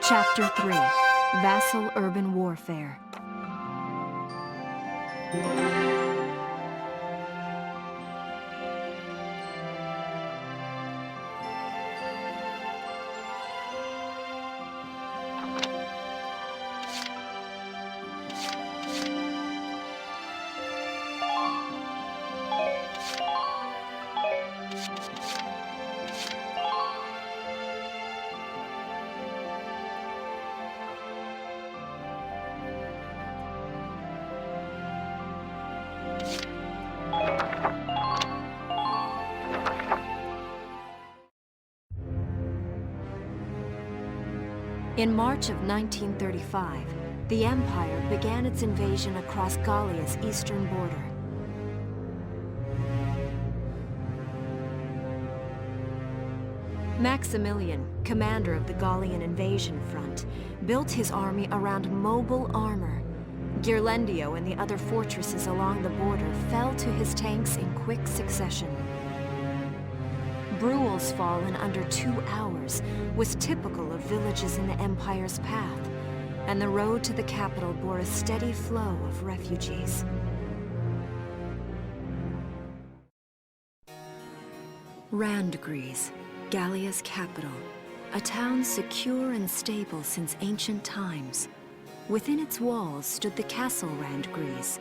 Chapter 3, Vasel Urban Warfare. In March of 1935, the Empire began its invasion across Gallia's eastern border. Maximilian, commander of the Gallian invasion front, built his army around mobile armor. Ghirlandaio and the other fortresses along the border fell to his tanks in quick succession. Bruhl's fall in under 2 hours was typical of villages in the Empire's path, and the road to the capital bore a steady flow of refugees. Randgries, Gallia's capital, a town secure and stable since ancient times. Within its walls stood the castle Randgries,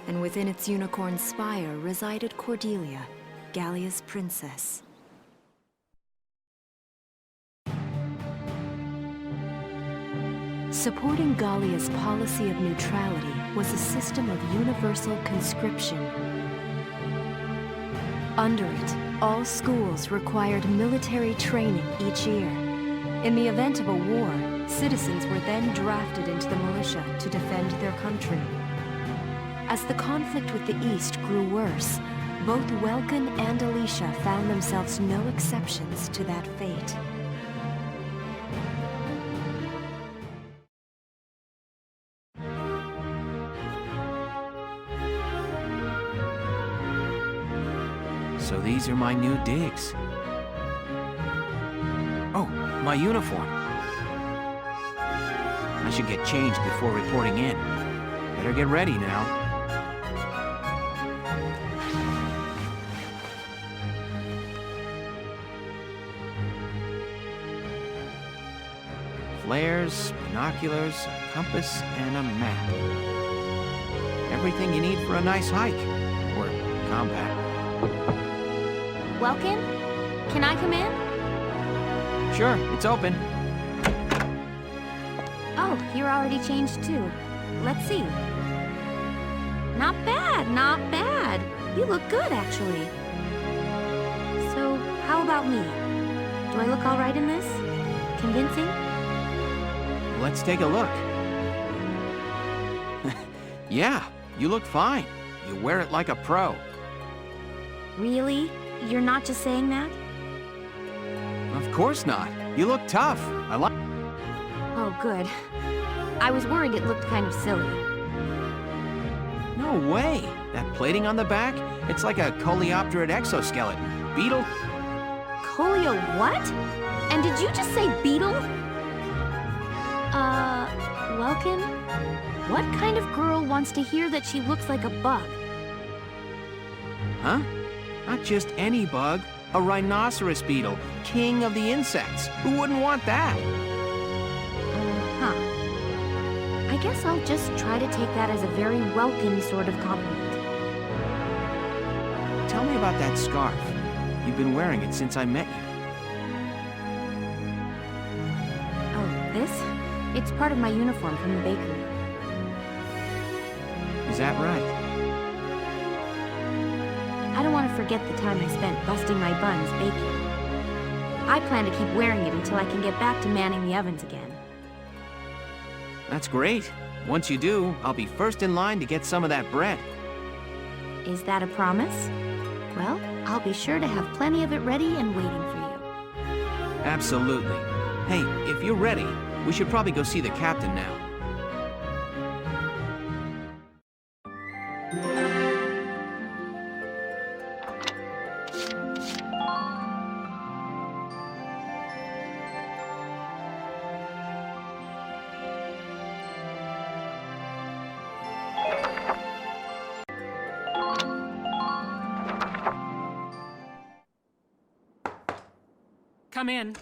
and within its unicorn spire resided Cordelia, Gallia's princess. Supporting Gallia's policy of neutrality was a system of universal conscription. Under it, all schools required military training each year. In the event of a war, citizens were then drafted into the militia to defend their country. As the conflict with the East grew worse, both Welkin and Alicia found themselves no exceptions to that fate. So these are my new digs. Oh, my uniform. I should get changed before reporting in. Better get ready now. Flares, binoculars, a compass, and a map. Everything you need for a nice hike. Or combat. Welkin? Can I come in? Sure, it's open. Oh, you're already changed too. Let's see. Not bad, not bad. You look good, actually. So, how about me? Do I look all right in this? Convincing? Let's take a look. Yeah, you look fine. You wear it like a pro. Really? You're not just saying that? Of course not. You look tough. I like... Oh, good. I was worried it looked kind of silly. No way. That plating on the back? It's like a coleopterate exoskeleton. Beetle? Colio what? And did you just say beetle? Welkin? What kind of girl wants to hear that she looks like a bug? Huh? Not just any bug. A rhinoceros beetle, king of the insects. Who wouldn't want that? I guess I'll just try to take that as a very welcome sort of compliment. Tell me about that scarf. You've been wearing it since I met you. Oh, this? It's part of my uniform from the bakery. Is that right? I don't want to forget the time I spent busting my buns baking. I plan to keep wearing it until I can get back to manning the ovens again. That's great. Once you do, I'll be first in line to get some of that bread. Is that a promise? Well, I'll be sure to have plenty of it ready and waiting for you. Absolutely. Hey, if you're ready, we should probably go see the captain now. Come in.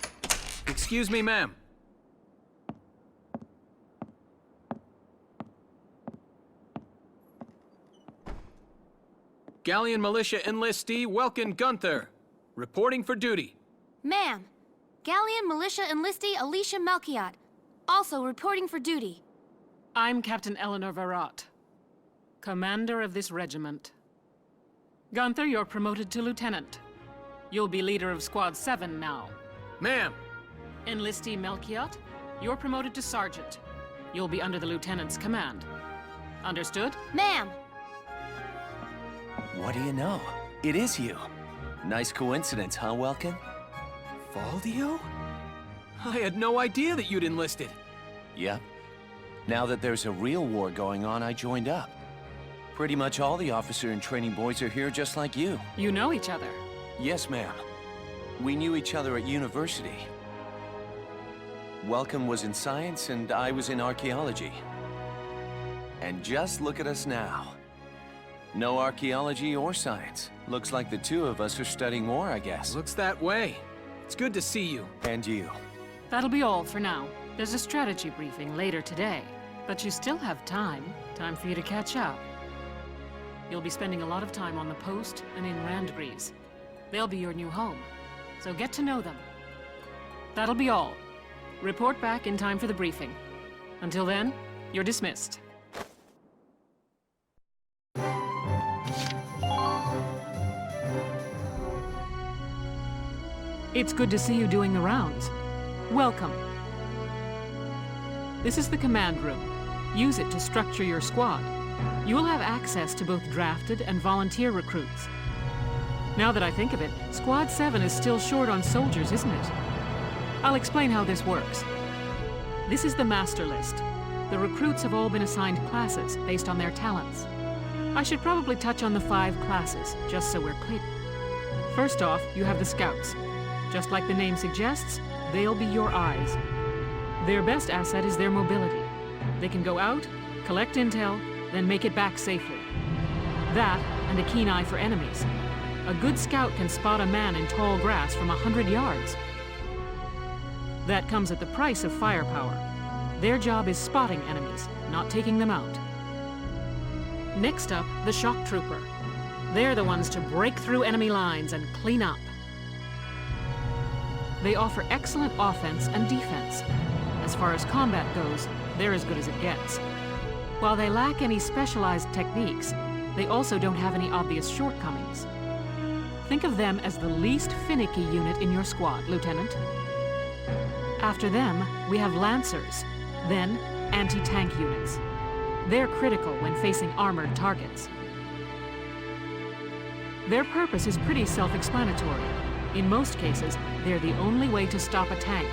Excuse me, ma'am. Galleon Militia enlistee Welkin Gunther, reporting for duty. Ma'am, Galleon Militia Enlistee Alicia Melchiot, also reporting for duty. I'm Captain Eleanor Varrot, commander of this regiment. Gunther, you're promoted to lieutenant. You'll be leader of Squad 7 now. Ma'am. Enlistee Melchiot, you're promoted to sergeant. You'll be under the lieutenant's command. Understood? Ma'am! What do you know? It is you. Nice coincidence, huh, Welkin? Valdio? I had no idea that you'd enlisted. Yep. Now that there's a real war going on, I joined up. Pretty much all the officer and training boys are here just like you. You know each other? Yes, ma'am. We knew each other at university. Welcome was in science and I was in archaeology. And just look at us now. No archaeology or science. Looks like the two of us are studying war, I guess. Looks that way. It's good to see you. And you. That'll be all for now. There's a strategy briefing later today. But you still have time. Time for you to catch up. You'll be spending a lot of time on the post and in Randbreeze. They'll be your new home. So get to know them. That'll be all. Report back in time for the briefing. Until then, you're dismissed. It's good to see you doing the rounds. Welcome. This is the command room. Use it to structure your squad. You will have access to both drafted and volunteer recruits. Now that I think of it, Squad 7 is still short on soldiers, isn't it? I'll explain how this works. This is the master list. The recruits have all been assigned classes based on their talents. I should probably touch on the 5 classes, just so we're clear. First off, you have the scouts. Just like the name suggests, they'll be your eyes. Their best asset is their mobility. They can go out, collect intel, then make it back safely. That, and a keen eye for enemies. A good scout can spot a man in tall grass from 100 yards. That comes at the price of firepower. Their job is spotting enemies, not taking them out. Next up, the shock trooper. They're the ones to break through enemy lines and clean up. They offer excellent offense and defense. As far as combat goes, they're as good as it gets. While they lack any specialized techniques, they also don't have any obvious shortcomings. Think of them as the least finicky unit in your squad, Lieutenant. After them, we have Lancers, then anti-tank units. They're critical when facing armored targets. Their purpose is pretty self-explanatory. In most cases, they're the only way to stop a tank.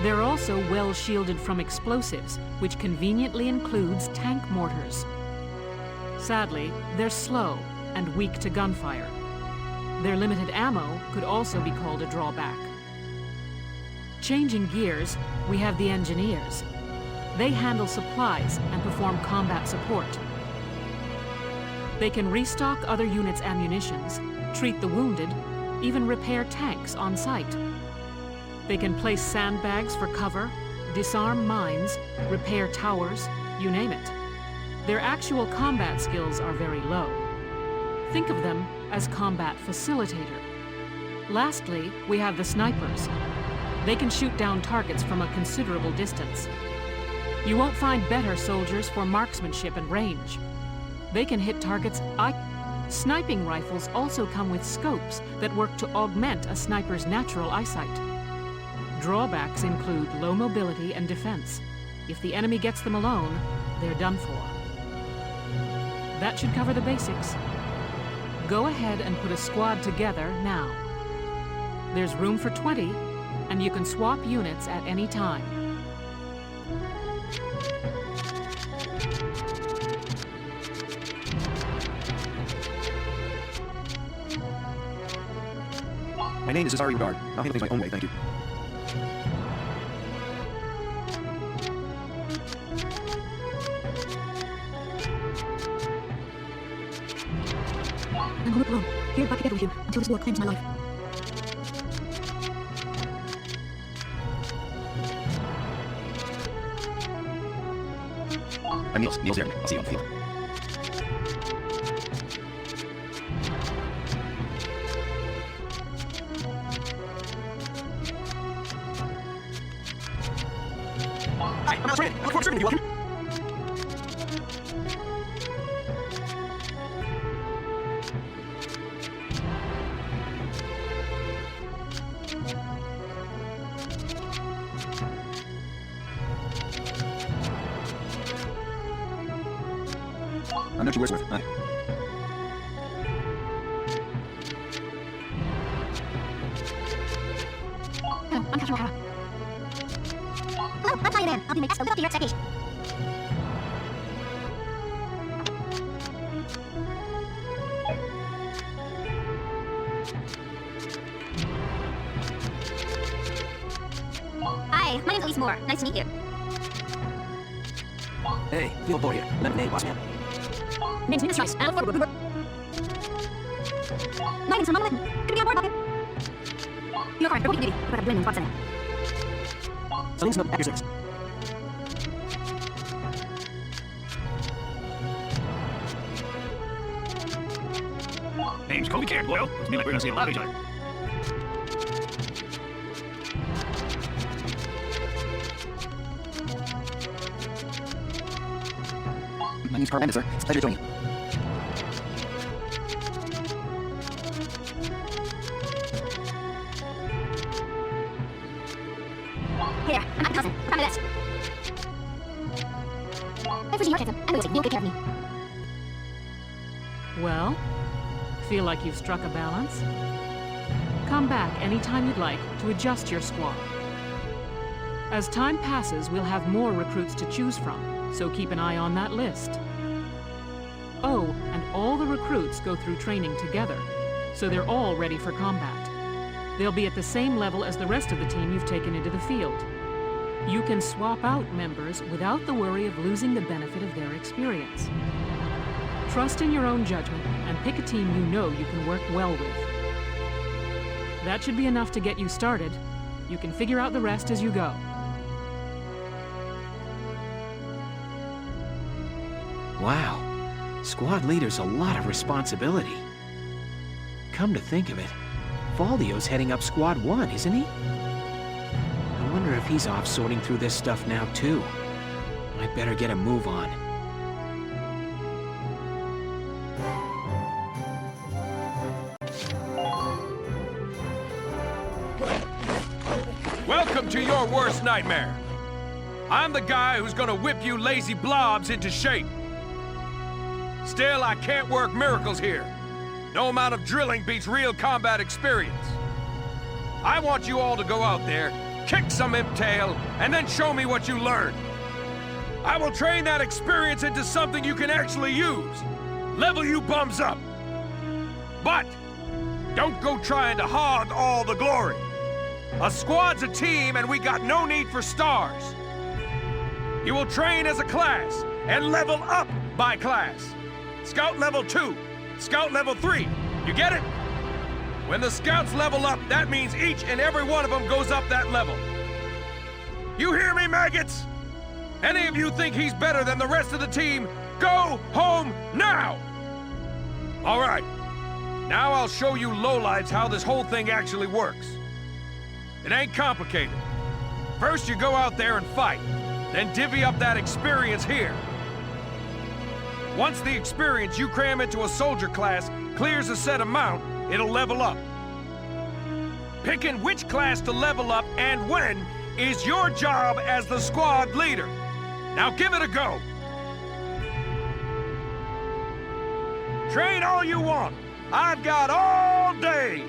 They're also well shielded from explosives, which conveniently includes tank mortars. Sadly, they're slow and weak to gunfire. Their limited ammo could also be called a drawback. Changing gears, we have the engineers. They handle supplies and perform combat support. They can restock other units' ammunitions, treat the wounded, even repair tanks on site. They can place sandbags for cover, disarm mines, repair towers, you name it. Their actual combat skills are very low. Think of them as combat facilitator. Lastly, we have the snipers. They can shoot down targets from a considerable distance. You won't find better soldiers for marksmanship and range. They can hit targets. Sniping rifles also come with scopes that work to augment a sniper's natural eyesight. Drawbacks include low mobility and defense. If the enemy gets them alone, they're done for. That should cover the basics. Go ahead and put a squad together now. There's room for 20, and you can swap units at any time. My name is Azari Regard. I'll handle things my own way, thank you. I'm on the road, here by Capítulo until this war claims my life. I'm Niels. Niels there. I'll see you on the field. Hi, I'm Alex Brandon. I look forward to serving with you. Welcome. I'm not sure where's Hi. Hello, I'm Captain O'Hara. Hello, I'm Flying Man. I'll be making a little update your station. Hi, my name's Elise Moore. Nice to meet you. Hey, field boy here. Lemonade, boss man. Name's Miss Rice. My name's Mama Litton. Gonna be on board, Malcolm. You're correct. Reporting duty. We've got a blend in Squad 7. Something's not at your service. Name's Kobe Caird, Boyle. Looks to me like we're gonna see a lot of each other. My name's Carl Landis, sir. It's a pleasure to join you. Hey there, I'm Captain Thompson. We're coming to this. I'm Virginia York, I'm Lucy. You'll take care of me. Well, feel like you've struck a balance? Come back anytime you'd like to adjust your squad. As time passes, we'll have more recruits to choose from, so keep an eye on that list. Oh, and all the recruits go through training together, so they're all ready for combat. They'll be at the same level as the rest of the team you've taken into the field. You can swap out members without the worry of losing the benefit of their experience. Trust in your own judgment and pick a team you know you can work well with. That should be enough to get you started. You can figure out the rest as you go. Wow. Squad leader's a lot of responsibility. Come to think of it, Valdio's heading up Squad 1, isn't he? I wonder if he's off sorting through this stuff now, too. I'd better get a move on. Welcome to your worst nightmare. I'm the guy who's gonna whip you lazy blobs into shape. Still, I can't work miracles here. No amount of drilling beats real combat experience. I want you all to go out there, kick some imp tail, and then show me what you learned. I will train that experience into something you can actually use. Level you bums up. But don't go trying to hog all the glory. A squad's a team, and we got no need for stars. You will train as a class and level up by class. Scout level 2, Scout level 3. You get it? When the Scouts level up, that means each and every one of them goes up that level. You hear me, maggots? Any of you think he's better than the rest of the team, go home now! All right. Now I'll show you lowlights how this whole thing actually works. It ain't complicated. First you go out there and fight, then divvy up that experience here. Once the experience you cram into a soldier class clears a set amount, it'll level up. Picking which class to level up and when is your job as the squad leader. Now give it a go. Train all you want. I've got all day.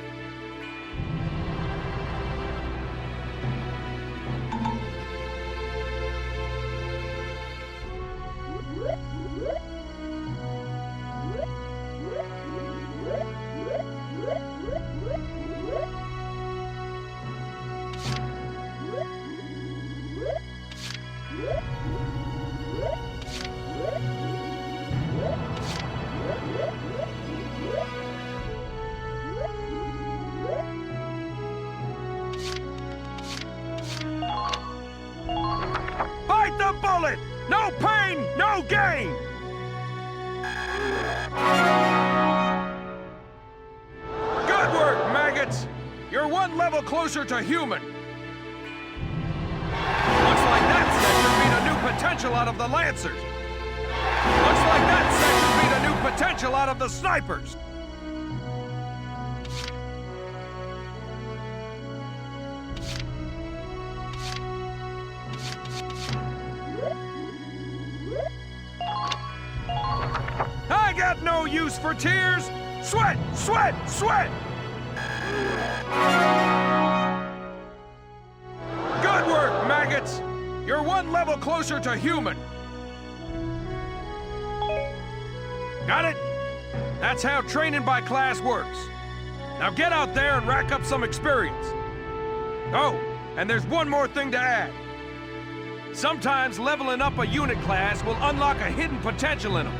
Bite the bullet! No pain, no gain! Good work, maggots! You're one level closer to human. Looks like that section beat a new potential out of the Lancers. Looks like that section beat a new potential out of the Snipers. I got no use for tears. Sweat, sweat, sweat! Good work, maggots! You're one level closer to human. Got it? That's how training by class works. Now get out there and rack up some experience. Oh, and there's one more thing to add. Sometimes leveling up a unit class will unlock a hidden potential in them.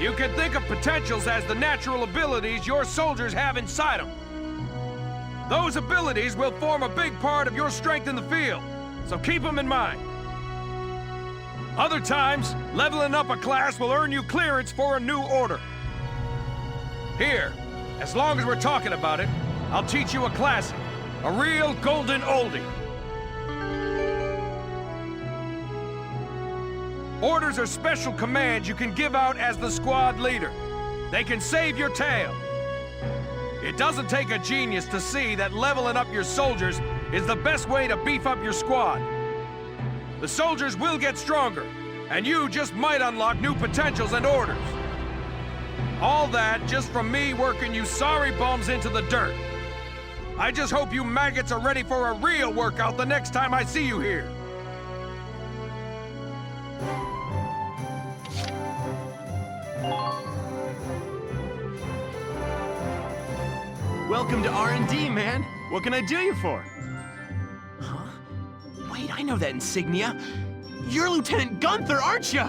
You can think of potentials as the natural abilities your soldiers have inside them. Those abilities will form a big part of your strength in the field, so keep them in mind. Other times, leveling up a class will earn you clearance for a new order. Here, as long as we're talking about it, I'll teach you a classic, a real golden oldie. Orders are special commands you can give out as the squad leader. They can save your tail. It doesn't take a genius to see that leveling up your soldiers is the best way to beef up your squad. The soldiers will get stronger, and you just might unlock new potentials and orders. All that just from me working you sorry bums into the dirt. I just hope you maggots are ready for a real workout the next time I see you here. Welcome to R&D, man. What can I do you for? Huh? Wait, I know that insignia. You're Lieutenant Gunther, aren't you?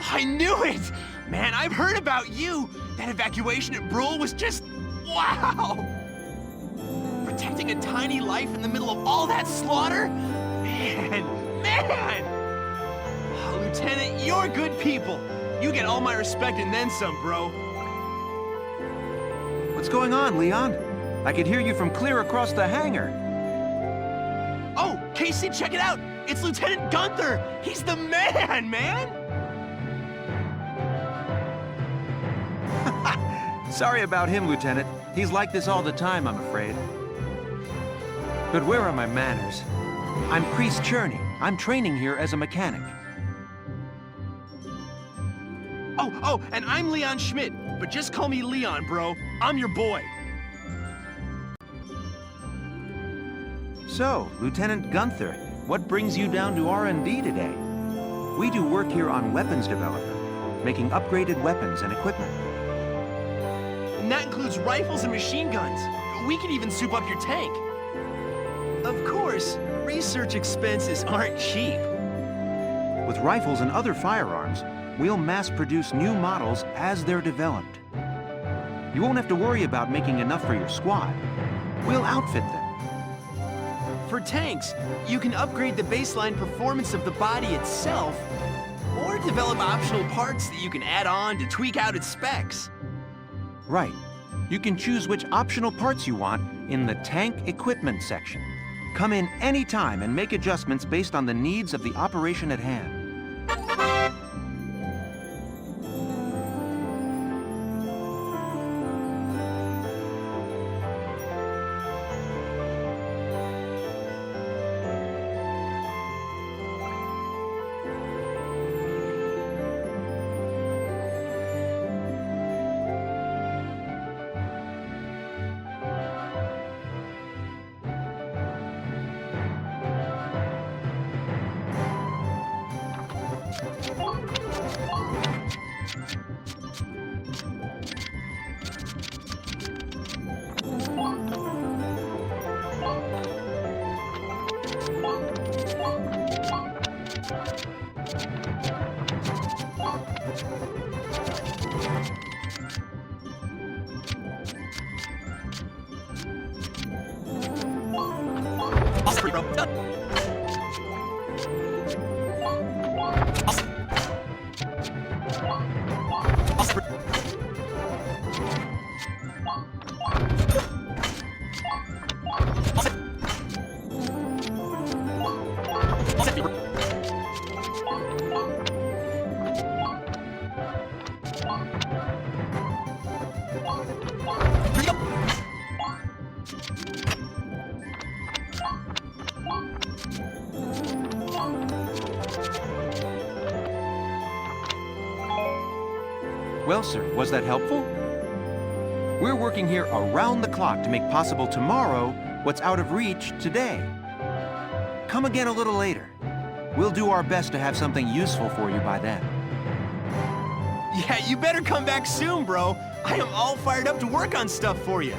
I knew it! Man, I've heard about you. That evacuation at Brule was just... wow! Protecting a tiny life in the middle of all that slaughter? Man! Oh, Lieutenant, you're good people. You get all my respect and then some, bro. What's going on, Leon? I could hear you from clear across the hangar. Oh, Casey, check it out! It's Lieutenant Gunther! He's the man, man! Sorry about him, Lieutenant. He's like this all the time, I'm afraid. But where are my manners? I'm Priest Cherney. I'm training here as a mechanic. Oh, and I'm Leon Schmidt, but just call me Leon, bro. I'm your boy. So, Lieutenant Gunther, what brings you down to R&D today? We do work here on weapons development, making upgraded weapons and equipment. And that includes rifles and machine guns. We can even soup up your tank. Of course, research expenses aren't cheap. With rifles and other firearms, we'll mass-produce new models as they're developed. You won't have to worry about making enough for your squad. We'll outfit them. For tanks, you can upgrade the baseline performance of the body itself, or develop optional parts that you can add on to tweak out its specs. Right. You can choose which optional parts you want in the tank equipment section. Come in any time and make adjustments based on the needs of the operation at hand. Well, sir, was that helpful? We're working here around the clock to make possible tomorrow what's out of reach today. Come again a little later. We'll do our best to have something useful for you by then. Yeah, you better come back soon, bro. I am all fired up to work on stuff for you.